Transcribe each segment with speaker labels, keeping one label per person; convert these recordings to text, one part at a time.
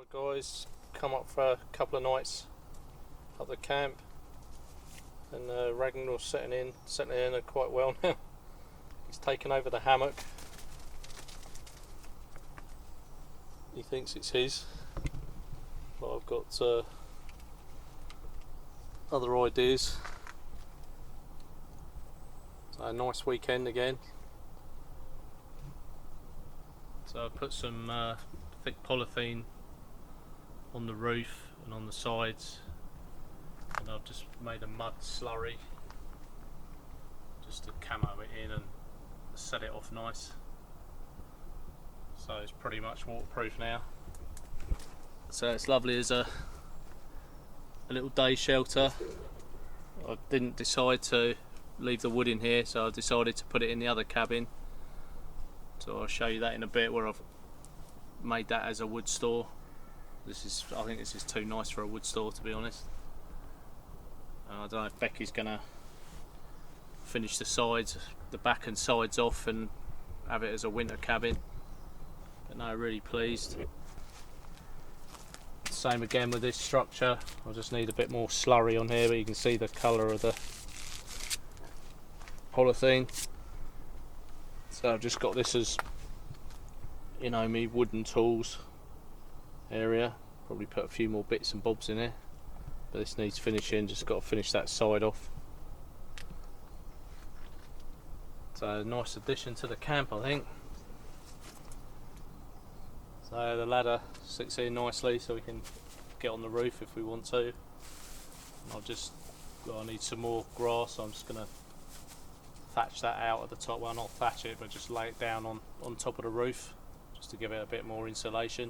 Speaker 1: Right guys, come up for a couple of nights up the camp, and Ragnar's settling in quite well now. He's taken over the hammock. He thinks it's his, but I've got other ideas. So a nice weekend again. So I put some thick polythene on the roof and on the sides, and I've just made a mud slurry just to camo it in and set it off nice. So it's pretty much waterproof now. So it's lovely as a little day shelter. I didn't decide to leave the wood in here, so I decided to put it in the other cabin. So I'll show you that in a bit, where I've made that as a wood store. I think this is too nice for a wood store, to be honest. I don't know if Becky's gonna finish the back and sides off and have it as a winter cabin. But no, really pleased. Same again with this structure. I just need a bit more slurry on here, but you can see the colour of the polythene. So I've just got this as, you know, me wooden tools area. Probably put a few more bits and bobs in here, but this needs finishing. Just got to finish that side off. So a nice addition to the camp, I think. So the ladder sits here nicely, so we can get on the roof if we want to. I need some more grass, so I'm just going to thatch that out at the top. Well, not thatch it, but just lay it down on top of the roof, just to give it a bit more insulation.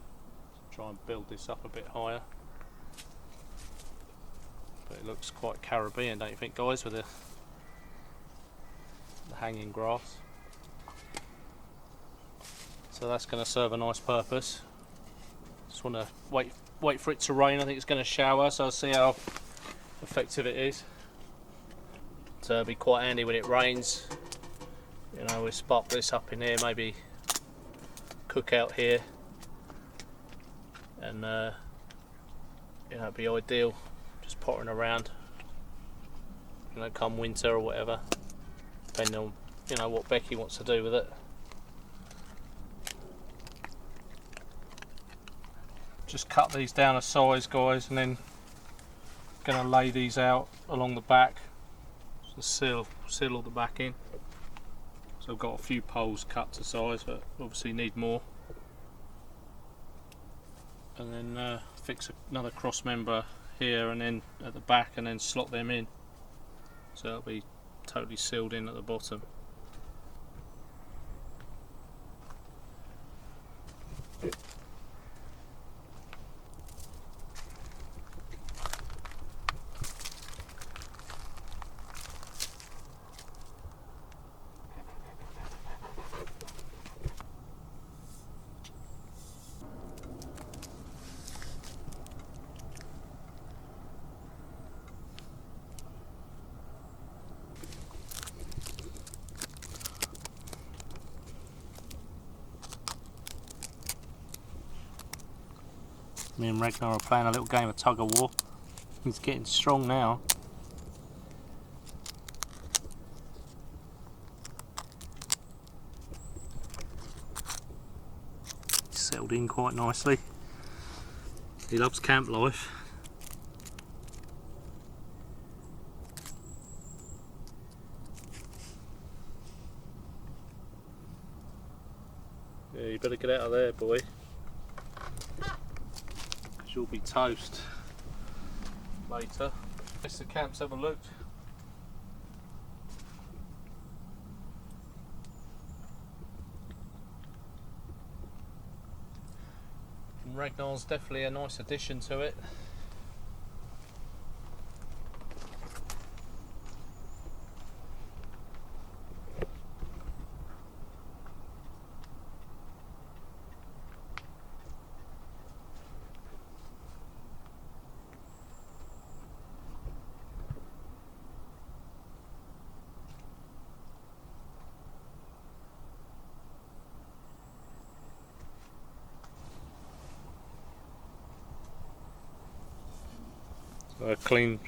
Speaker 1: Try and build this up a bit higher. But it looks quite Caribbean, don't you think, guys, with the hanging grass? So that's going to serve a nice purpose. Just want to wait for it to rain. I think it's going to shower, so I'll see how effective it is. So it'll be quite handy when it rains. You know, we'll spark this up in here, maybe cook out here, and you know, it'd be ideal just pottering around, you know, come winter or whatever, depending on, you know, what Becky wants to do with it. Just cut these down a size, guys, and then gonna lay these out along the back to seal all the back in. So I've got a few poles cut to size, but obviously need more. And then fix another cross member here and then at the back, and then slot them in, so it'll be totally sealed in at the bottom. Me and Ragnar are playing a little game of tug of war. He's getting strong now. He's settled in quite nicely. He loves camp life. Yeah, you better get out of there, boy. You'll be toast later. Guess the camp's overlooked. And Ragnar's definitely a nice addition to it. So I cleaned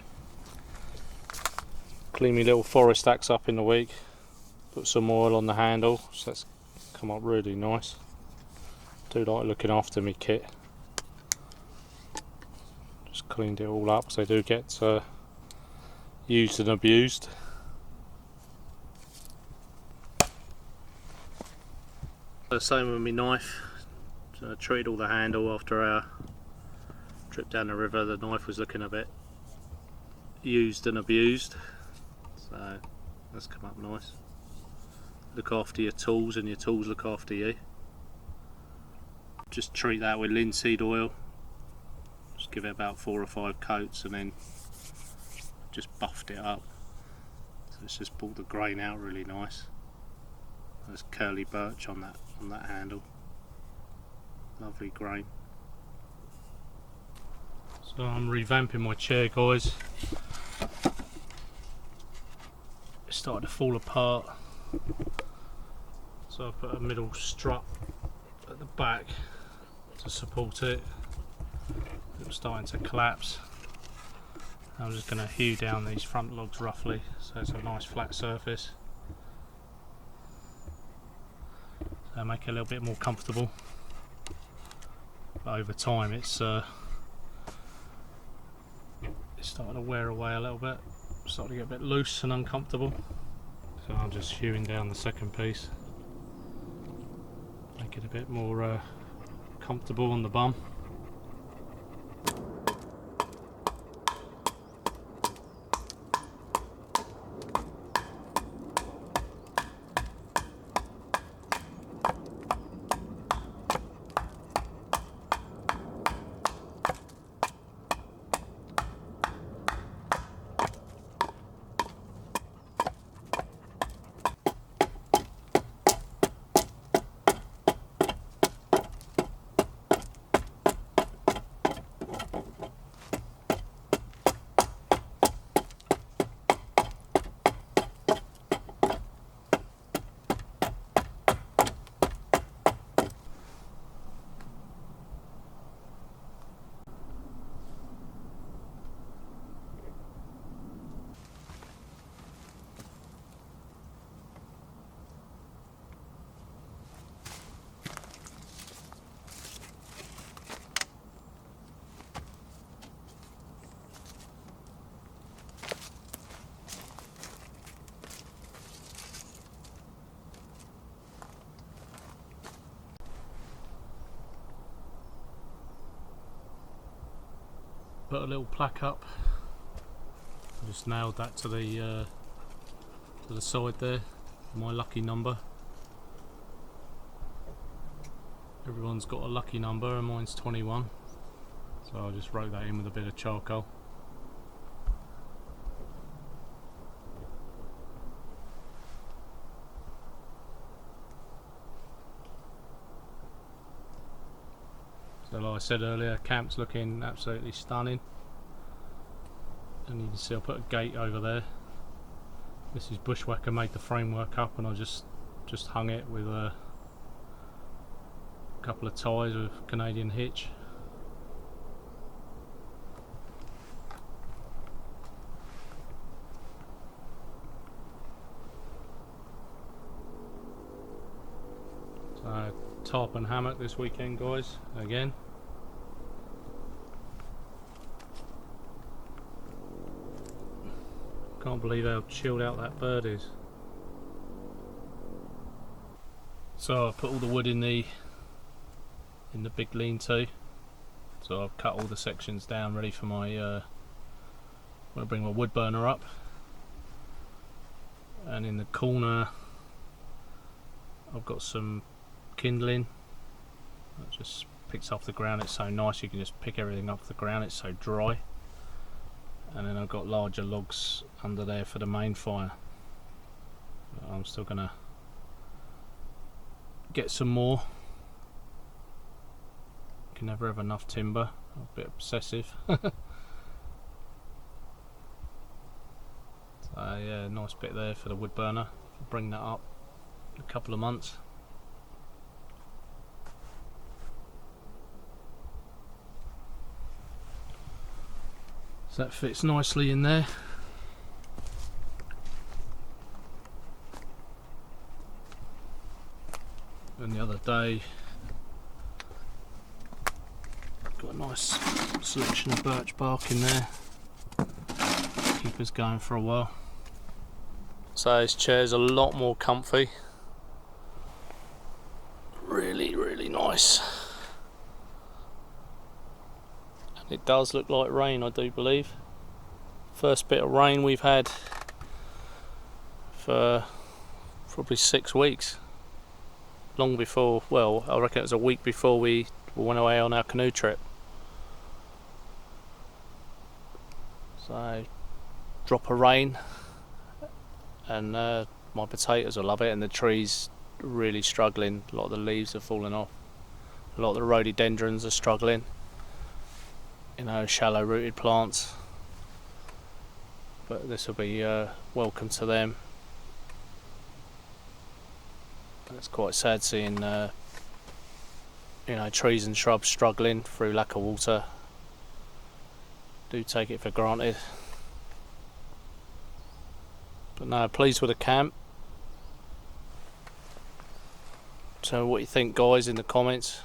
Speaker 1: my little forest axe up in the week, put some oil on the handle, so that's come up really nice. Do like looking after me kit. Just cleaned it all up, so they do get used and abused. The same with my knife. So I treated all the handle after our trip down the river. The knife was looking a bit used and abused, so that's come up nice. Look after your tools and your tools look after you. Just treat that with linseed oil. Just give it about 4 or 5 coats and then just buffed it up. So it's just pulled the grain out really nice. There's curly birch on that handle. Lovely grain. So I'm revamping my chair, guys. It's starting to fall apart. So I've put a middle strut at the back to support it. It's starting to collapse. I'm just going to hew down these front logs roughly so it's a nice flat surface. So make it a little bit more comfortable. But over time it's starting to wear away a little bit. It's starting to get a bit loose and uncomfortable. So I'm just hewing down the second piece. Make it a bit more comfortable on the bum. Put a little plaque up. I just nailed that to the side there. My lucky number. Everyone's got a lucky number, and mine's 21. So I just wrote that in with a bit of charcoal. So like I said earlier, camp's looking absolutely stunning. And you can see I put a gate over there. This is Bushwacker made the framework up, and I just hung it with a couple of ties with Canadian hitch. So tarp and hammock this weekend, guys, again. Can't believe how chilled out that bird is. So I've put all the wood in the big lean-to. So I've cut all the sections down ready for my when I bring my wood burner up. And in the corner I've got some kindling. It just picks off the ground. It's so nice, you can just pick everything off the ground, it's so dry. And then I've got larger logs under there for the main fire. I'm still gonna get some more. Can never have enough timber. I'm a bit obsessive. So yeah, nice bit there for the wood burner. I'll bring that up in a couple of months. So that fits nicely in there. And the other day, got a nice selection of birch bark in there. Keep us going for a while. So this chair's a lot more comfy. Really, really nice. And it does look like rain, I do believe. First bit of rain we've had for probably 6 weeks. Long before, well, I reckon it was a week before we went away on our canoe trip. So, drop of rain, and my potatoes will love it, and the trees are really struggling. A lot of the leaves are falling off. A lot of the rhododendrons are struggling. You know, shallow rooted plants. But this will be welcome to them. It's quite sad seeing you know, trees and shrubs struggling through lack of water. Do take it for granted. But no, pleased with the camp. So what you think, guys, in the comments.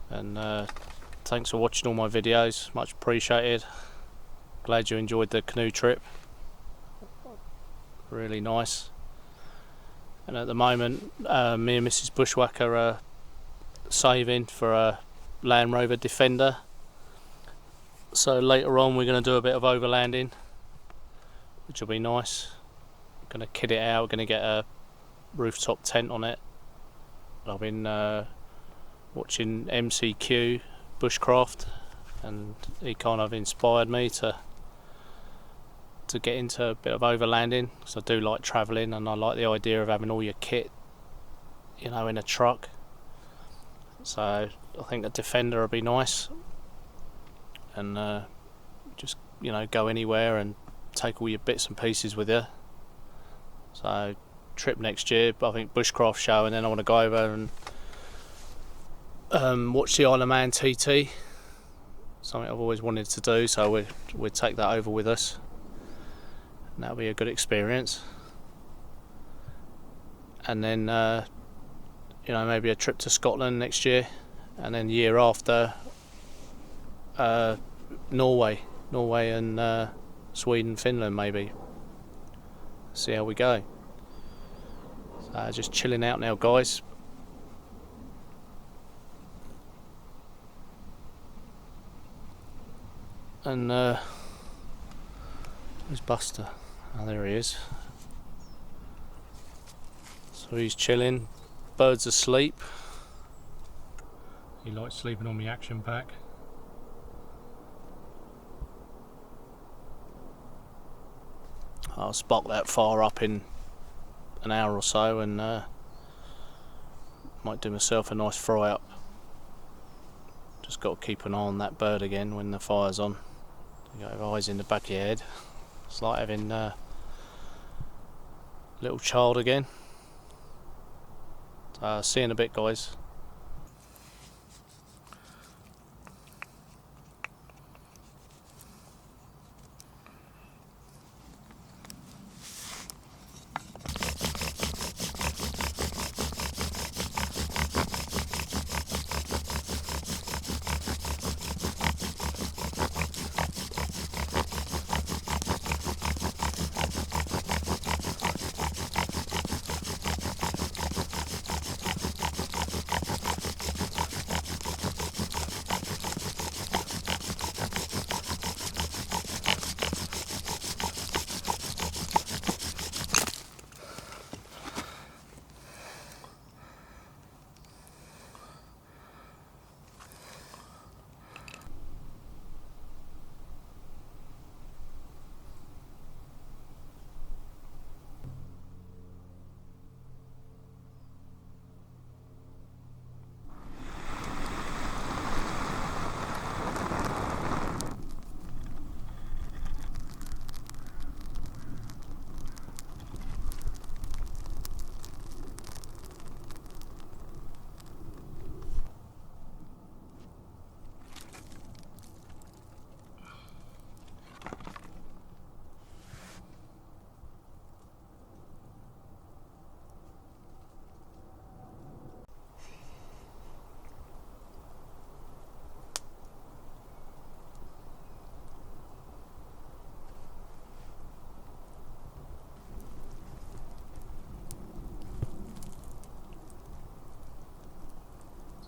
Speaker 1: And thanks for watching all my videos, much appreciated. Glad you enjoyed the canoe trip. Really nice. And at the moment, me and Mrs. Bushwacker are saving for a Land Rover Defender. So later on we're going to do a bit of overlanding, which will be nice. Going to kit it out, going to get a rooftop tent on it. I've been watching MCQ Bushcraft, and he kind of inspired me to get into a bit of overlanding, because I do like travelling, and I like the idea of having all your kit, you know, in a truck. So I think a Defender would be nice, and just, you know, go anywhere and take all your bits and pieces with you. So trip next year, I think Bushcraft show, and then I want to go over and watch the Isle of Man TT. Something I've always wanted to do, so we'd take that over with us. And that'll be a good experience. And then you know, maybe a trip to Scotland next year, and then the year after Norway and Sweden, Finland maybe. See how we go. So just chilling out now, guys. And where's Buster? Oh, there he is. So he's chilling. Bird's asleep. He likes sleeping on the action pack. I'll spot that fire up in an hour or so, and might do myself a nice fry up. Just got to keep an eye on that bird again when the fire's on. You got eyes in the back of your head. It's like having a little child again. See you in a bit, guys.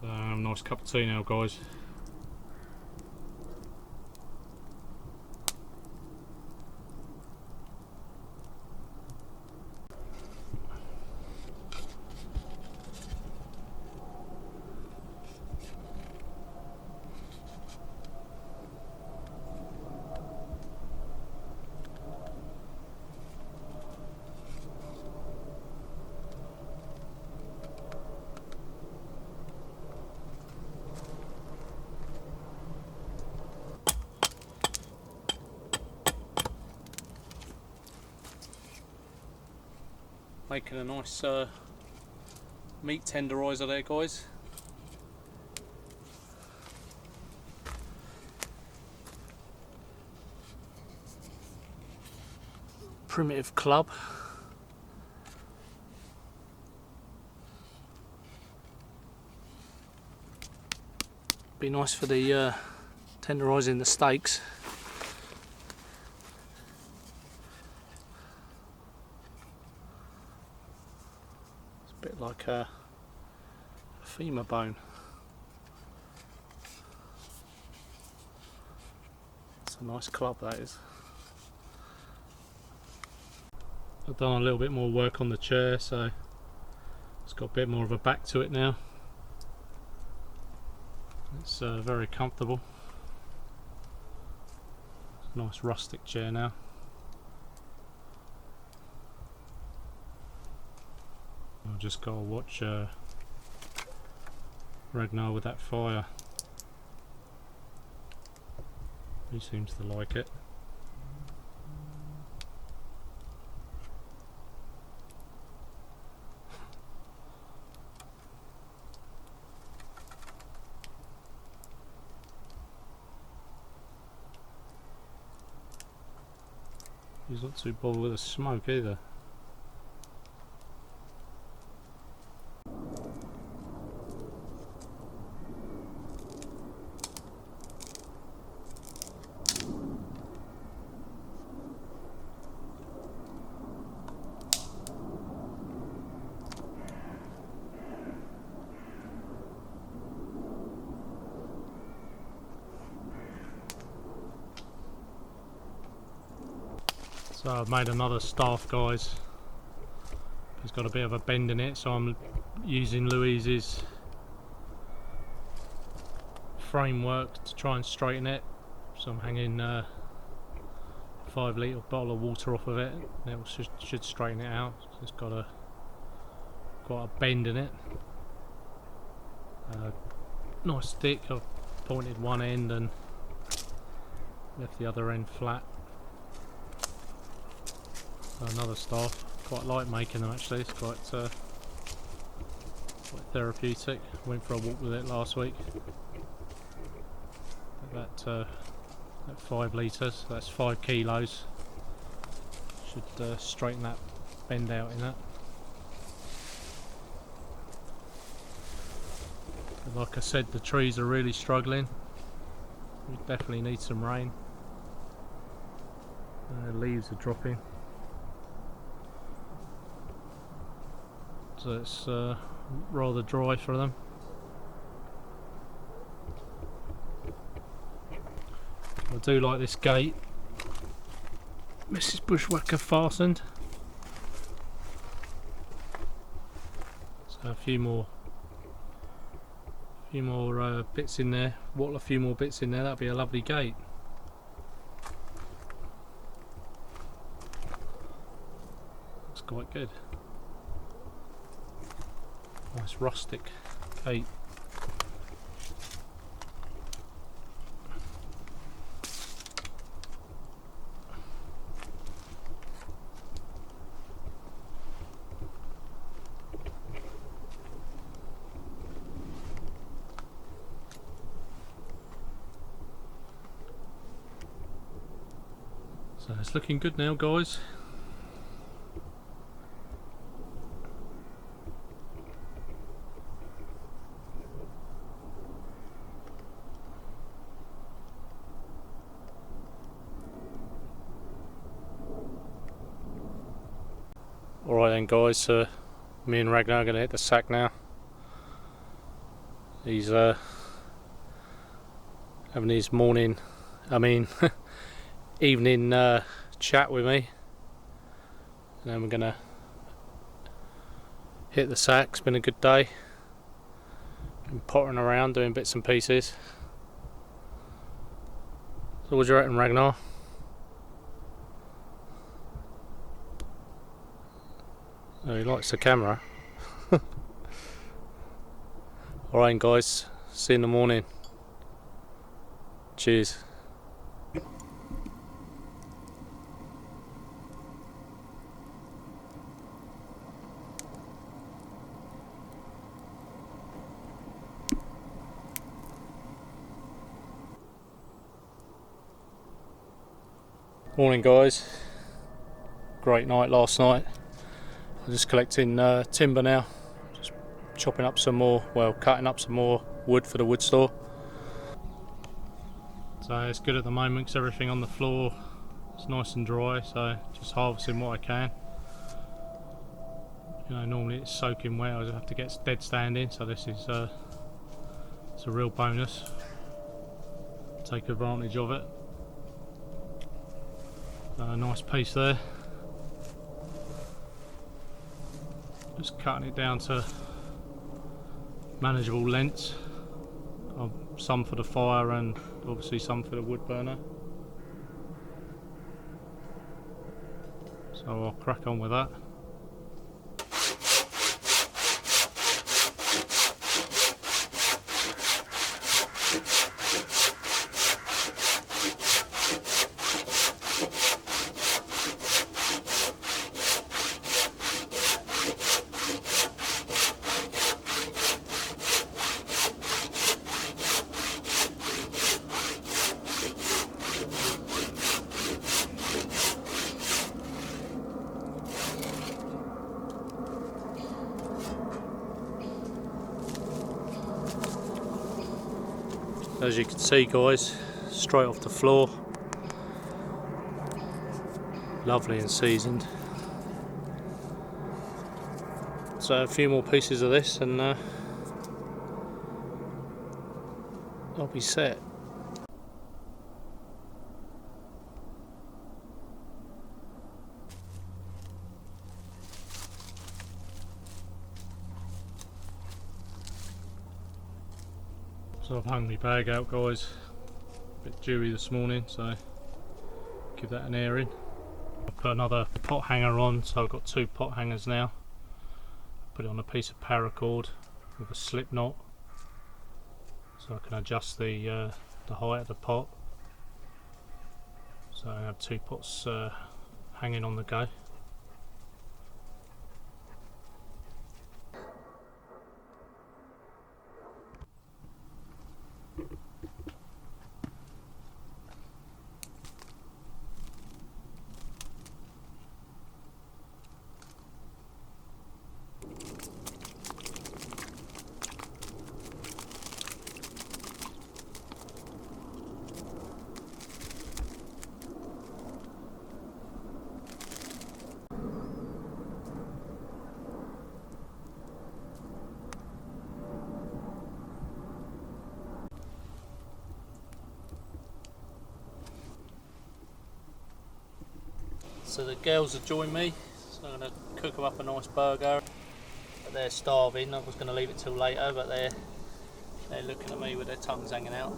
Speaker 1: So nice cup of tea now, guys. Making a nice meat tenderizer there, guys. Primitive club. Be nice for the tenderizing the steaks. Bit like a femur bone. It's a nice club, that is. I've done a little bit more work on the chair, so it's got a bit more of a back to it now. It's very comfortable. It's a nice rustic chair now. I've just got to watch Ragnar with that fire. He seems to like it. He's not too bothered with the smoke either. So I've made another staff, guys. It's got a bit of a bend in it, so I'm using Louise's framework to try and straighten it. So I'm hanging a 5 litre bottle of water off of it, and it should straighten it out. It's got quite a bend in it. Nice stick. I've pointed one end and left the other end flat. Another staff. Quite like making them actually. It's quite therapeutic. Went for a walk with it last week. That 5 litres. That's 5 kilos. Should straighten that bend out in that. But like I said, the trees are really struggling. We definitely need some rain. Leaves are dropping. So it's rather dry for them. I do like this gate. Mrs. Bushwacker fastened. So a few more bits in there. Wattle a few more bits in there. That'd be a lovely gate. Looks quite good. Nice rustic gate. So it's looking good now, guys. Alright then, guys, me and Ragnar are going to hit the sack now. He's having his evening chat with me, and then we're gonna hit the sack. It's been a good day. Been pottering around doing bits and pieces. So what do you reckon, Ragnar? Oh, he likes the camera. Alright guys, see you in the morning. Cheers. Morning guys. Great night last night. I'm just collecting timber now. Just chopping up some more, cutting up some more wood for the wood store. So it's good at the moment because everything on the floor is nice and dry, so just harvesting what I can. You know, normally it's soaking wet, I just have to get dead standing, so this is it's a real bonus. Take advantage of it. A nice piece there. Just cutting it down to manageable lengths. Some for the fire and obviously some for the wood burner. So I'll crack on with that. As you can see guys, straight off the floor, lovely and seasoned. So a few more pieces of this and I'll be set. So I've hung my bag out guys, a bit dewy this morning, so give that an airing. I'll put another pot hanger on, so I've got 2 pot hangers now. Put it on a piece of paracord with a slip knot, so I can adjust the height of the pot. So I have 2 pots hanging on the go. So the girls have joined me, so I'm going to cook them up a nice burger. But they're starving. I was going to leave it till later, but they're looking at me with their tongues hanging out.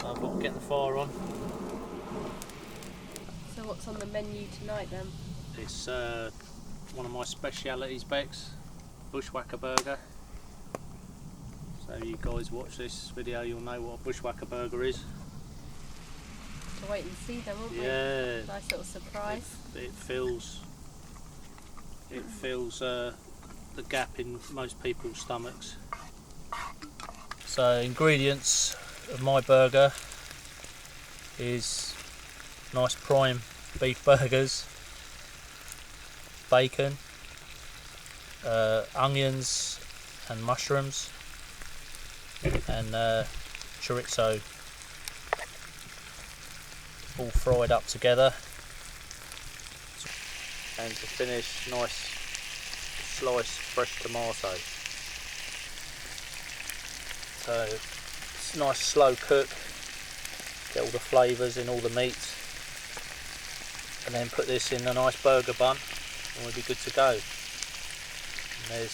Speaker 1: So I've got to get the fire on.
Speaker 2: So what's on the menu tonight then?
Speaker 1: It's one of my specialities, Bex, Bushwacker burger. So you guys watch this video, you'll know what a Bushwacker burger is.
Speaker 2: To wait and see them, won't we?
Speaker 1: Yeah.
Speaker 2: Nice little surprise.
Speaker 1: It fills the gap in most people's stomachs. So ingredients of my burger is nice prime beef burgers, bacon, onions and mushrooms, and chorizo, all fried up together, and to finish, nice sliced fresh tomato. So it's a nice slow cook, get all the flavours in all the meats, and then put this in a nice burger bun and we'll be good to go. And there's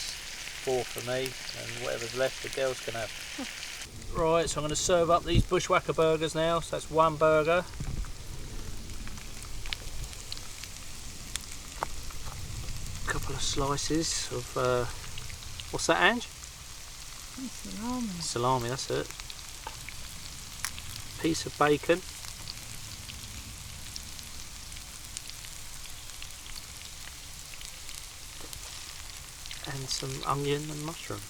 Speaker 1: 4 for me, and whatever's left the girls can have. Right, so I'm going to serve up these Bushwacker burgers now. So that's 1 burger. A couple of slices of, what's that, Ange?
Speaker 2: Salami.
Speaker 1: Salami, that's it. Piece of bacon. And some onion and mushroom.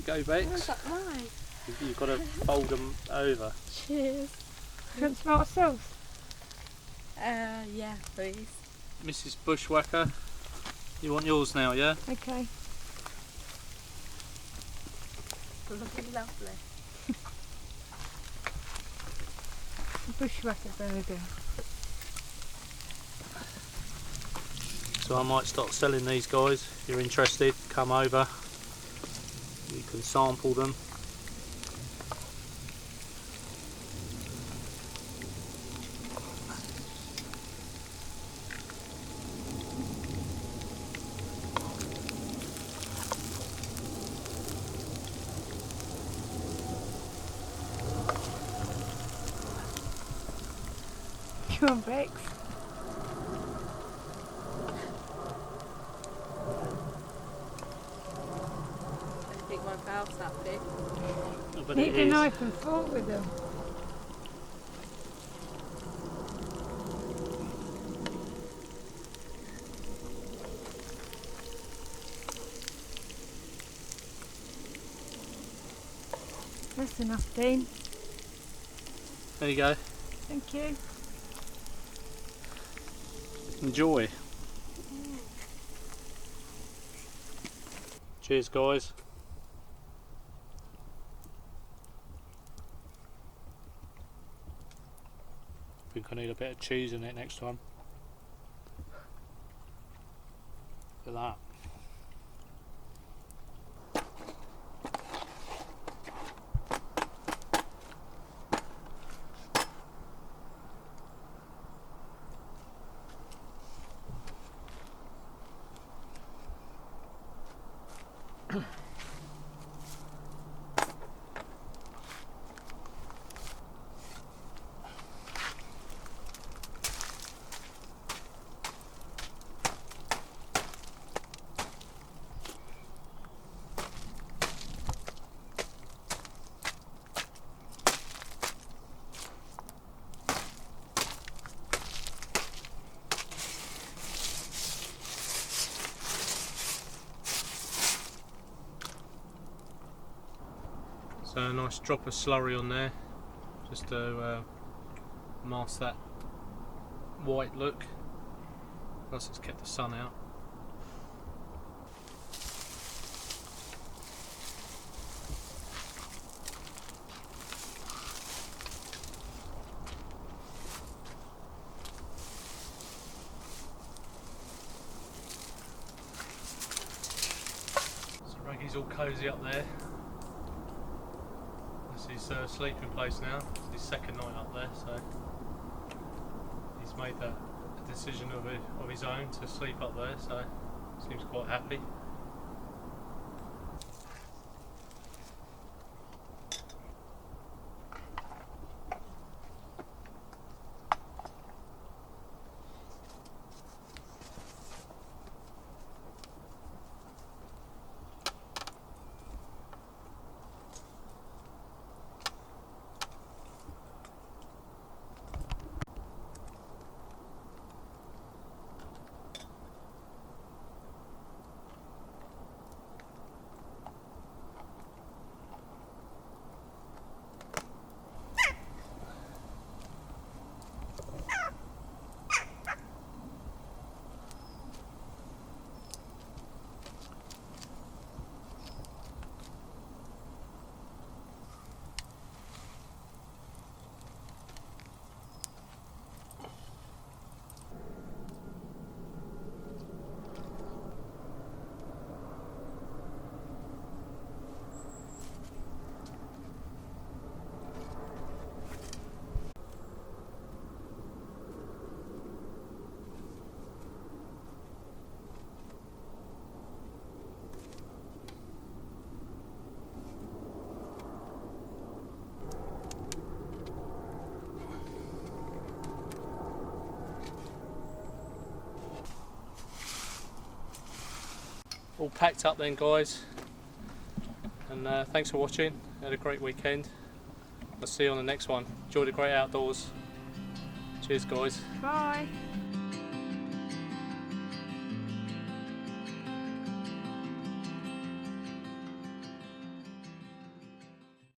Speaker 1: Go, Bex.
Speaker 2: Where's that mine?
Speaker 1: You've got to fold them over.
Speaker 2: Cheers.
Speaker 3: Do you want tomato sauce?
Speaker 2: Yeah, please.
Speaker 1: Mrs. Bushwacker, you want yours now, yeah?
Speaker 3: Okay.
Speaker 2: Looking lovely.
Speaker 3: Bushwacker burger.
Speaker 1: So I might start selling these guys. If you're interested, come over. You can sample them.
Speaker 3: Come on, Bex.
Speaker 2: I think my valve's that big.
Speaker 1: But
Speaker 3: Need
Speaker 1: it
Speaker 3: a
Speaker 1: is.
Speaker 3: knife and fork with them. That's enough, Dean.
Speaker 1: There you go.
Speaker 3: Thank you.
Speaker 1: Enjoy. Cheers, guys. I think I need a bit of cheese in it next time. Look at that. So a nice drop of slurry on there, just to mask that white look, plus it's kept the sun out. So Raggy's all cosy up there. His sleeping place now. It's his second night up there, so he's made that a decision of his own to sleep up there, so seems quite happy. all packed up then, guys. And thanks for watching. Had a great weekend. I'll see you on the next one. Enjoy the great outdoors. Cheers, guys.
Speaker 3: Bye.